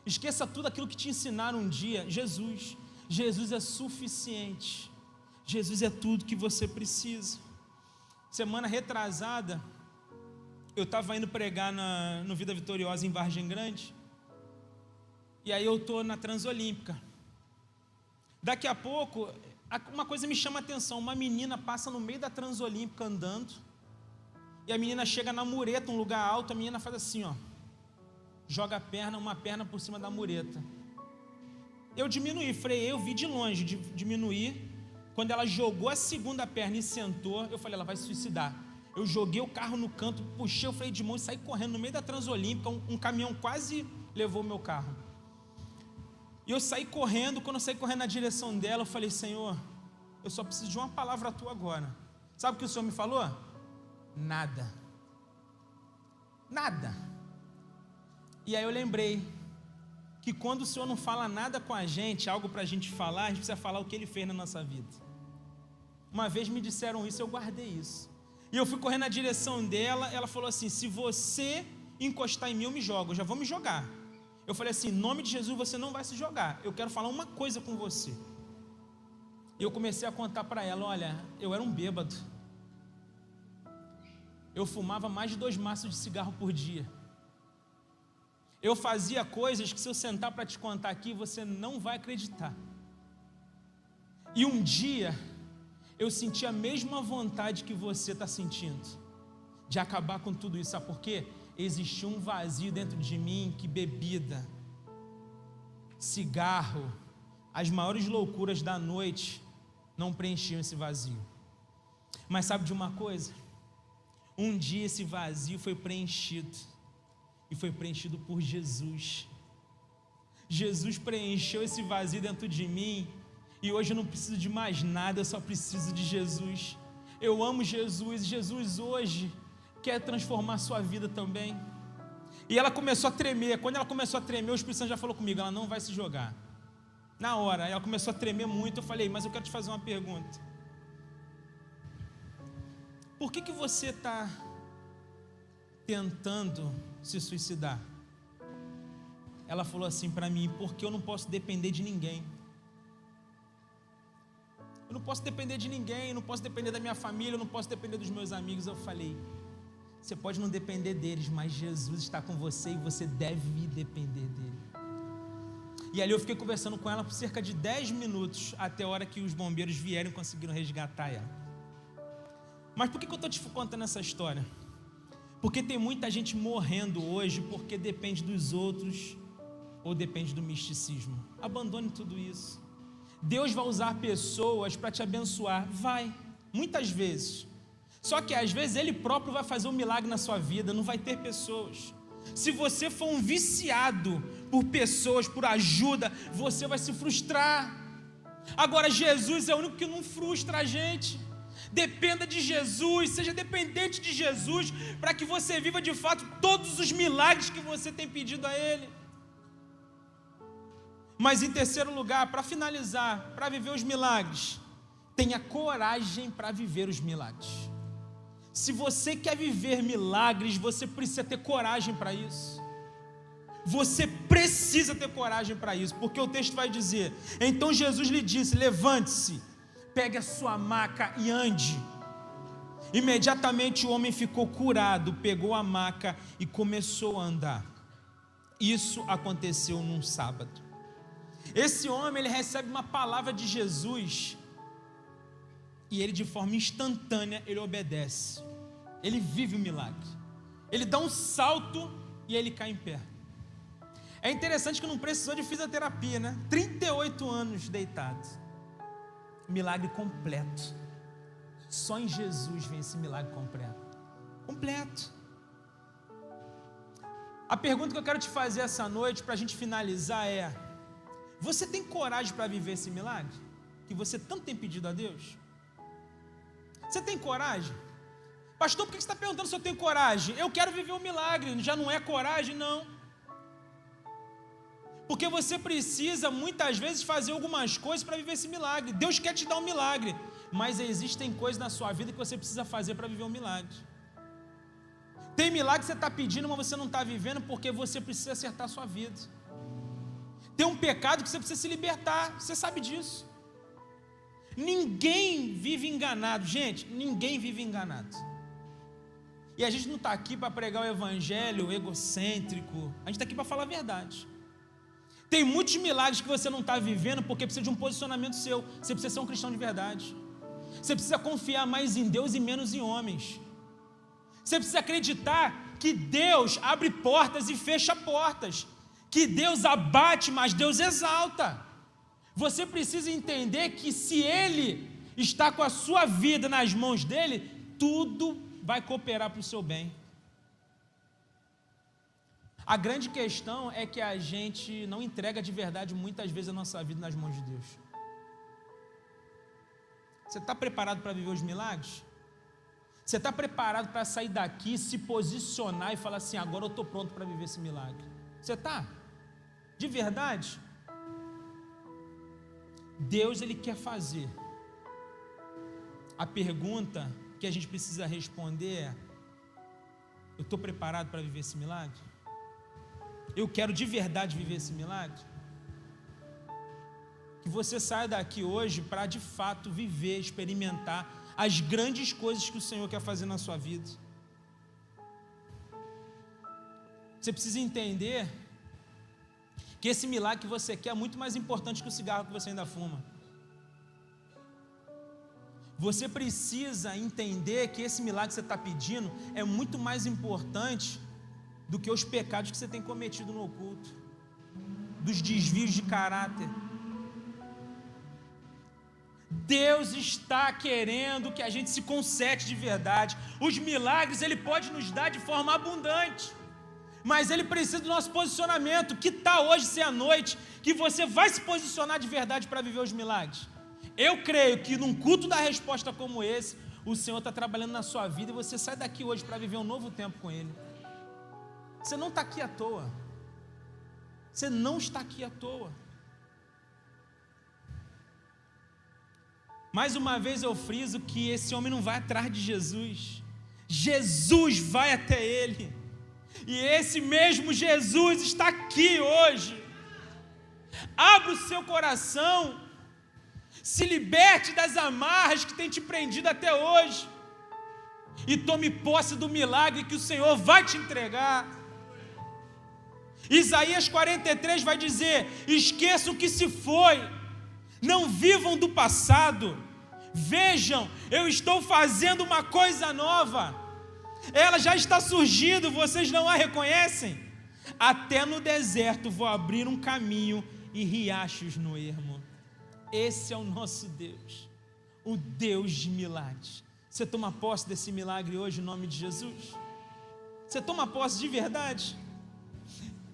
Esqueça tudo aquilo que te ensinaram um dia. Jesus. Jesus é suficiente. Jesus é tudo que você precisa. Semana retrasada, eu estava indo pregar no Vida Vitoriosa em Vargem Grande. E aí eu estou na Transolímpica. Daqui a pouco, uma coisa me chama a atenção. Uma menina passa no meio da Transolímpica andando. E a menina chega na mureta, um lugar alto. A menina faz assim, ó. Joga a perna, uma perna por cima da mureta. Eu diminuí, freiei, eu vi de longe diminuir. Quando ela jogou a segunda perna e sentou, eu falei: ela vai se suicidar. Eu joguei o carro no canto, puxei o freio de mão e saí correndo no meio da Transolímpica. Um caminhão quase levou o meu carro. E eu saí correndo. Quando eu saí correndo na direção dela, eu falei: Senhor, eu só preciso de uma palavra tua agora. Sabe o que o Senhor me falou? Nada. Nada. E aí eu lembrei que quando o Senhor não fala nada com a gente, algo para a gente falar, a gente precisa falar o que Ele fez na nossa vida. Uma vez me disseram isso, eu guardei isso. E eu fui correndo na direção dela. Ela falou assim: se você encostar em mim, eu me jogo. Eu já vou me jogar. Eu falei assim: em nome de Jesus, você não vai se jogar. Eu quero falar uma coisa com você. E eu comecei a contar para ela: olha, eu era um bêbado. Eu fumava mais de 2 maços de cigarro por dia. Eu fazia coisas que, se eu sentar para te contar aqui, você não vai acreditar. E um dia eu senti a mesma vontade que você está sentindo, de acabar com tudo isso. Sabe por quê? Existia um vazio dentro de mim que bebida, cigarro, as maiores loucuras da noite não preenchiam esse vazio. Mas sabe de uma coisa? Um dia esse vazio foi preenchido. E foi preenchido por Jesus. Jesus preencheu esse vazio dentro de mim. E hoje eu não preciso de mais nada, eu só preciso de Jesus. Eu amo Jesus. Jesus hoje quer transformar a sua vida também. E ela começou a tremer. Quando ela começou a tremer, o Espírito Santo já falou comigo: ela não vai se jogar. Na hora, ela começou a tremer muito. Eu falei: mas eu quero te fazer uma pergunta. Por que você está tentando se suicidar? Ela falou assim para mim: porque eu não posso depender de ninguém. Eu não posso depender de ninguém, eu não posso depender da minha família, eu não posso depender dos meus amigos. Eu falei: você pode não depender deles, mas Jesus está com você e você deve depender dele. E ali eu fiquei conversando com ela por cerca de 10 minutos, até a hora que os bombeiros vieram e conseguiram resgatar ela. Mas por que eu estou te contando essa história? Porque tem muita gente morrendo hoje porque depende dos outros ou depende do misticismo. Abandone tudo isso. Deus vai usar pessoas para te abençoar. Vai, muitas vezes. Só que às vezes Ele próprio vai fazer um milagre na sua vida, não vai ter pessoas. Se você for um viciado por pessoas, por ajuda, você vai se frustrar. Agora Jesus é o único que não frustra a gente. Dependa de Jesus, seja dependente de Jesus, para que você viva de fato todos os milagres que você tem pedido a Ele. Mas em terceiro lugar, para finalizar, para viver os milagres, tenha coragem para viver os milagres. Se você quer viver milagres, você precisa ter coragem para isso. Você precisa ter coragem para isso, porque o texto vai dizer: então Jesus lhe disse, levante-se, pegue a sua maca e ande. Imediatamente o homem ficou curado, pegou a maca e começou a andar. Isso aconteceu num sábado. Esse homem, ele recebe uma palavra de Jesus, e ele de forma instantânea, ele obedece. Ele vive o milagre. Ele dá um salto e ele cai em pé. É interessante que não precisou de fisioterapia, né? 38 anos deitado. Milagre completo. Só em Jesus vem esse milagre completo. Completo. A pergunta que eu quero te fazer essa noite, para a gente finalizar, é: você tem coragem para viver esse milagre que você tanto tem pedido a Deus? Você tem coragem? Pastor, por que você está perguntando se eu tenho coragem? Eu quero viver um milagre, já não é coragem, não. Porque você precisa muitas vezes fazer algumas coisas para viver esse milagre. Deus quer te dar um milagre, mas existem coisas na sua vida que você precisa fazer para viver um milagre. Tem milagre que você está pedindo, mas você não está vivendo porque você precisa acertar a sua vida. Tem um pecado que você precisa se libertar, você sabe disso. Ninguém vive enganado, gente, ninguém vive enganado. E a gente não está aqui para pregar o evangelho egocêntrico, a gente está aqui para falar a verdade. Tem muitos milagres que você não está vivendo porque precisa de um posicionamento seu. Você precisa ser um cristão de verdade. Você precisa confiar mais em Deus e menos em homens. Você precisa acreditar que Deus abre portas e fecha portas, que Deus abate, mas Deus exalta. Você precisa entender que se Ele está com a sua vida nas mãos dEle, tudo vai cooperar para o seu bem. A grande questão é que a gente não entrega de verdade muitas vezes a nossa vida nas mãos de Deus. Você está preparado para viver os milagres? Você está preparado para sair daqui, se posicionar e falar assim: agora eu estou pronto para viver esse milagre? Você está? De verdade? Deus, Ele quer fazer. A pergunta que a gente precisa responder é: eu estou preparado para viver esse milagre? Eu quero de verdade viver esse milagre? Que você saia daqui hoje para de fato viver, experimentar as grandes coisas que o Senhor quer fazer na sua vida. Você precisa entender que esse milagre que você quer é muito mais importante que o cigarro que você ainda fuma. Você precisa entender que esse milagre que você está pedindo é muito mais importante do que os pecados que você tem cometido no oculto, dos desvios de caráter. Deus está querendo que a gente se conserte de verdade. Os milagres Ele pode nos dar de forma abundante, mas Ele precisa do nosso posicionamento. Que tal hoje ser a noite que você vai se posicionar de verdade para viver os milagres? Eu creio que num culto da resposta como esse, o Senhor está trabalhando na sua vida e você sai daqui hoje para viver um novo tempo com Ele. Você não está aqui à toa. Você não está aqui à toa. Mais uma vez eu friso que esse homem não vai atrás de Jesus. Jesus vai até ele. E esse mesmo Jesus está aqui hoje. Abra o seu coração. Se liberte das amarras que tem te prendido até hoje. E tome posse do milagre que o Senhor vai te entregar. Isaías 43 vai dizer: esqueçam o que se foi, não vivam do passado, vejam, eu estou fazendo uma coisa nova, ela já está surgindo, vocês não a reconhecem? Até no deserto vou abrir um caminho e riachos no ermo. Esse é o nosso Deus, o Deus de milagres. Você toma posse desse milagre hoje em nome de Jesus? Você toma posse de verdade?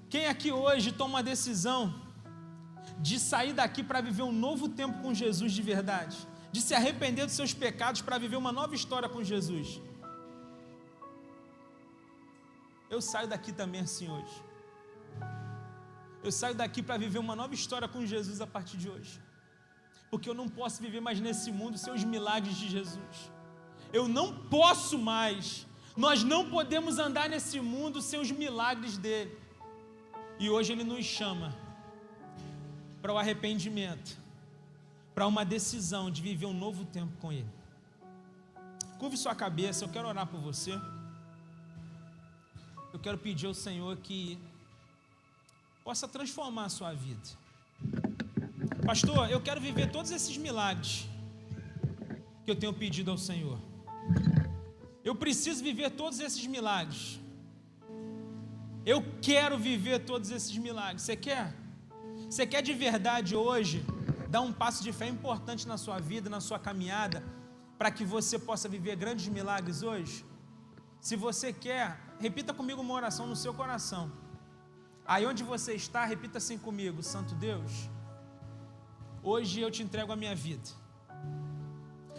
Quem aqui hoje toma uma decisão de sair daqui para viver um novo tempo com Jesus de verdade, de se arrepender dos seus pecados para viver uma nova história com Jesus? Eu saio daqui também assim hoje. Eu saio daqui para viver uma nova história com Jesus a partir de hoje. Porque eu não posso viver mais nesse mundo sem os milagres de Jesus. Eu não posso mais. Nós não podemos andar nesse mundo sem os milagres dele. E hoje ele nos chama para o arrependimento, para uma decisão de viver um novo tempo com ele. Curve sua cabeça, eu quero orar por você. Eu quero pedir ao Senhor que possa transformar a sua vida. Pastor, eu quero viver todos esses milagres que eu tenho pedido ao Senhor. Eu preciso viver todos esses milagres. Eu quero viver todos esses milagres. Você quer? Você quer de verdade hoje dar um passo de fé importante na sua vida, na sua caminhada, para que você possa viver grandes milagres hoje? Se você quer, repita comigo uma oração no seu coração. Aí onde você está, repita assim comigo: Santo Deus, hoje eu te entrego a minha vida.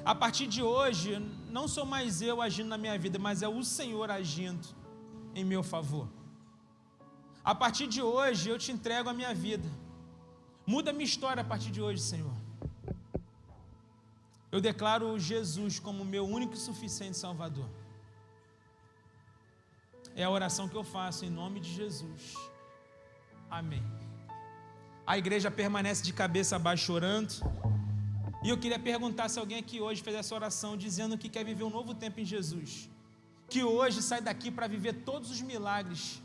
A partir de hoje, não sou mais eu agindo na minha vida, mas é o Senhor agindo em meu favor. A partir de hoje, eu te entrego a minha vida. Muda a minha história a partir de hoje, Senhor. Eu declaro Jesus como meu único e suficiente Salvador. É a oração que eu faço em nome de Jesus. Amém. A igreja permanece de cabeça baixa orando. E eu queria perguntar se alguém aqui hoje fez essa oração dizendo que quer viver um novo tempo em Jesus. Que hoje sai daqui para viver todos os milagres,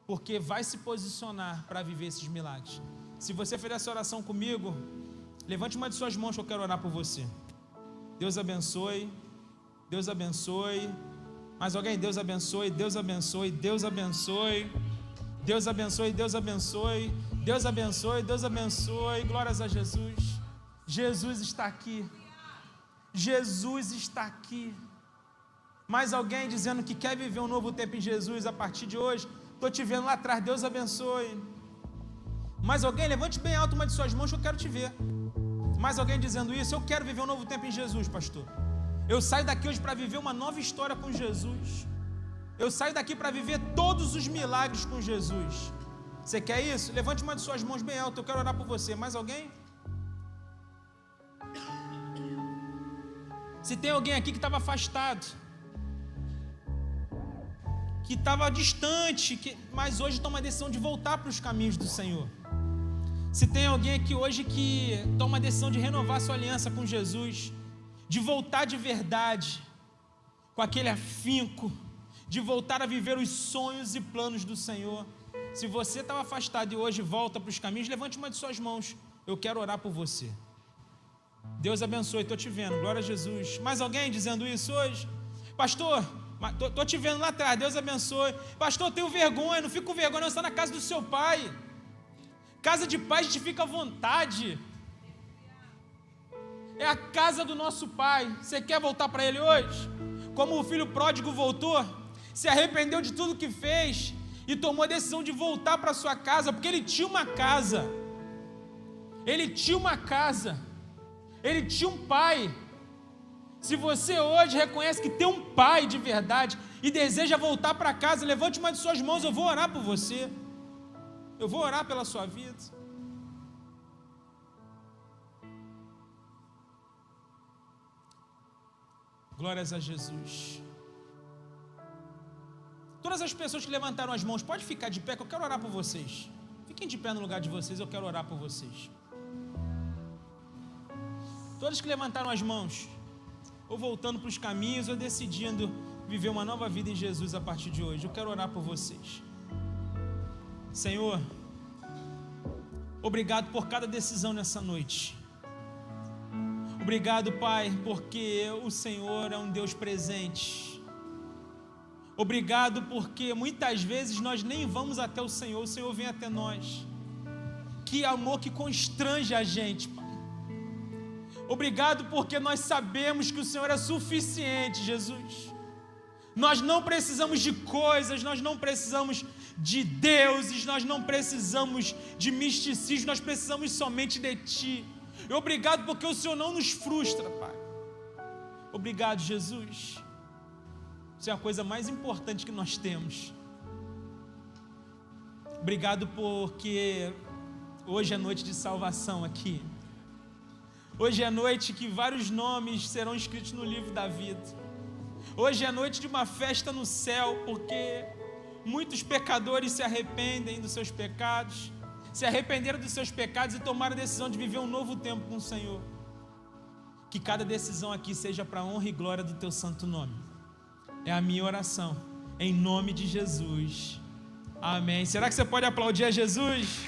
porque vai se posicionar para viver esses milagres. Se você fez essa oração comigo, levante uma de suas mãos que eu quero orar por você. Deus abençoe, Deus abençoe. Mais alguém? Deus abençoe, Deus abençoe, Deus abençoe. Deus abençoe, Deus abençoe. Deus abençoe, Deus abençoe. Glórias a Jesus. Jesus está aqui. Jesus está aqui. Mais alguém dizendo que quer viver um novo tempo em Jesus a partir de hoje? Estou te vendo lá atrás, Deus abençoe. Mais alguém? Levante bem alto uma de suas mãos que eu quero te ver. Mais alguém dizendo isso? Eu quero viver um novo tempo em Jesus, pastor. Eu saio daqui hoje para viver uma nova história com Jesus. Eu saio daqui para viver todos os milagres com Jesus. Você quer isso? Levante uma de suas mãos bem alto, eu quero orar por você. Mais alguém? Se tem alguém aqui que estava afastado, que estava distante, mas hoje toma a decisão de voltar para os caminhos do Senhor. Se tem alguém aqui hoje que toma a decisão de renovar sua aliança com Jesus, de voltar de verdade, com aquele afinco, de voltar a viver os sonhos e planos do Senhor. Se você estava afastado e hoje volta para os caminhos, levante uma de suas mãos, eu quero orar por você. Deus abençoe, estou te vendo, glória a Jesus. Mais alguém dizendo isso hoje? Pastor, estou te vendo lá atrás, Deus abençoe. Pastor, eu tenho vergonha, não fico com vergonha, não, está na casa do seu pai. Casa de pai a gente fica à vontade. É a casa do nosso pai. Você quer voltar para ele hoje? Como o filho pródigo voltou, se arrependeu de tudo que fez e tomou a decisão de voltar para sua casa, porque ele tinha uma casa. Ele tinha uma casa. Ele tinha um pai. Se você hoje reconhece que tem um pai de verdade e deseja voltar para casa, levante uma de suas mãos, eu vou orar por você. Eu vou orar pela sua vida. Glórias a Jesus. Todas as pessoas que levantaram as mãos, pode ficar de pé que eu quero orar por vocês. Fiquem de pé no lugar de vocês, eu quero orar por vocês. Todos que levantaram as mãos, ou voltando para os caminhos, ou decidindo viver uma nova vida em Jesus a partir de hoje, eu quero orar por vocês. Senhor, obrigado por cada decisão nessa noite. Obrigado, Pai, porque o Senhor é um Deus presente. Obrigado porque muitas vezes nós nem vamos até o Senhor vem até nós. Que amor que constrange a gente, Pai. Obrigado porque nós sabemos que o Senhor é suficiente, Jesus. Nós não precisamos de coisas, nós não precisamos de deuses, nós não precisamos de misticismo, nós precisamos somente de Ti. E obrigado porque o Senhor não nos frustra, Pai. Obrigado, Jesus. Isso é a coisa mais importante que nós temos. Obrigado porque hoje é noite de salvação aqui. Hoje é noite que vários nomes serão escritos no livro da vida. Hoje é noite de uma festa no céu, porque muitos pecadores se arrependem dos seus pecados, se arrependeram dos seus pecados e tomaram a decisão de viver um novo tempo com o Senhor. Que cada decisão aqui seja para a honra e glória do teu santo nome. É a minha oração, em nome de Jesus. Amém. Será que você pode aplaudir a Jesus?